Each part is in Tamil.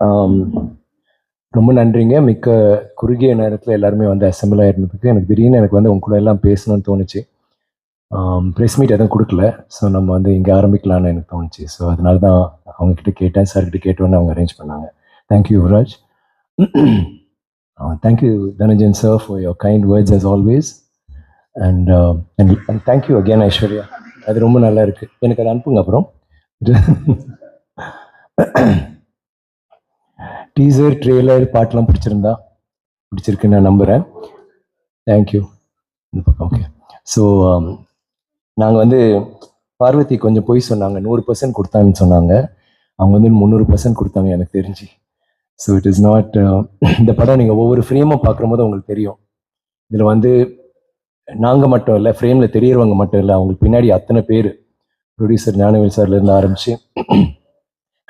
ஆம், ரொம்ப நன்றிங்க. மிக்க குறுகிய நேரத்தில் எல்லாருமே வந்து அசெம்பிள் ஆயிருந்ததுக்கு எனக்கு திடீர்னு எனக்கு வந்து உங்க கூட எல்லாம் பேசணும்னு தோணுச்சு. ப்ரெஸ் மீட் எதுவும் கொடுக்கல. ஸோ நம்ம வந்து இங்கே ஆரம்பிக்கலாம்னு எனக்கு தோணுச்சு. ஸோ அதனால தான் அவங்கக்கிட்ட கேட்டேன். சார்கிட்ட கேட்டோன்னே அவங்க அரேஞ்ச் பண்ணாங்க. Thank you Yuvraj. Thank you Dhananjan sir for your kind words as always. And and thank you again Aishwarya. அது ரொம்ப நல்லா இருக்கு. எனக்கு அதை அனுப்புங்க அப்புறம். டீசர் ட்ரெய்லர் பாட்டெலாம் பிடிச்சிருக்குன்னு நான் நம்புகிறேன். தேங்க்யூ. இந்த பக்கம் ஓகே. ஸோ நாங்கள் வந்து பார்வதி கொஞ்சம் பொய் சொன்னாங்க. 100% கொடுத்தாங்கன்னு சொன்னாங்க. அவங்க வந்து 300% கொடுத்தாங்க எனக்கு தெரிஞ்சு. ஸோ இட் இஸ் நாட் இந்த படம் நீங்கள் ஒவ்வொரு ஃப்ரேமும் பார்க்கும்போது உங்களுக்கு தெரியும். இதில் வந்து நாங்கள் மட்டும் இல்லை, ஃப்ரேமில் தெரியறவங்க மட்டும் இல்லை, அவங்களுக்கு பின்னாடி அத்தனை பேர், ப்ரொடியூசர் ஞானவேல் சார்லேருந்து ஆரம்பித்து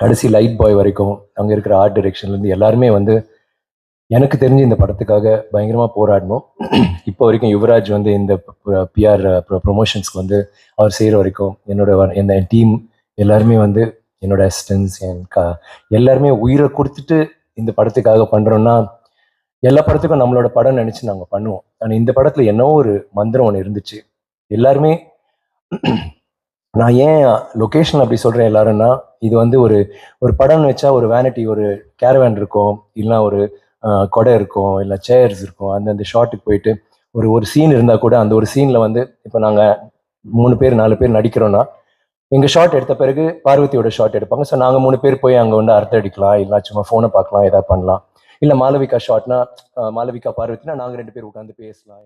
கடைசி லைட் பாய் வரைக்கும் அங்கே இருக்கிற ஆர்ட் டைரெக்ஷன்லேருந்து எல்லாருமே வந்து எனக்கு தெரிஞ்சு இந்த படத்துக்காக பயங்கரமாக போராடணும். இப்போ வரைக்கும் யுவராஜ் வந்து இந்த பிஆர் ப்ரொமோஷன்ஸ்க்கு வந்து அவர் செய்கிற வரைக்கும் என் டீம் எல்லாருமே வந்து என்னோட அசிஸ்டன்ஸ் எல்லாருமே உயிரை கொடுத்துட்டு இந்த படத்துக்காக பண்ணுறோன்னா, எல்லா படத்துக்கும் நம்மளோட படம் நினச்சி நாங்கள் பண்ணுவோம். ஆனால் இந்த படத்தில் என்னவோ ஒரு மந்திரம் ஒன்று இருந்துச்சு. எல்லாருமே நான் ஏன் லொக்கேஷன் அப்படி சொல்கிறேன் எல்லாருன்னா, இது வந்து ஒரு படம்னு வச்சா ஒரு வேனிட்டி, ஒரு கேரவேன் இருக்கும், இல்லைனா ஒரு கொடை இருக்கும், இல்லை சேர்ஸ் இருக்கும். அந்த ஷாட்டுக்கு போயிட்டு ஒரு சீன் இருந்தால் கூட அந்த ஒரு சீனில் வந்து இப்போ நாங்கள் 3 பேர் 4 பேர் நடிக்கிறோன்னா, எங்கள் ஷாட் எடுத்த பிறகு பார்வதியோட ஷாட் எடுப்பாங்க. ஸோ நாங்கள் 3 பேர் போய் அங்கே வந்து அர்த்தம் அடிக்கலாம், இல்லை சும்மா ஃபோனை பார்க்கலாம், எதாவது பண்ணலாம். இல்லை மாளவிகா ஷாட்னா மாளவிகா பார்வதினா நாங்கள் 2 பேர் உட்காந்து பேசலாம்.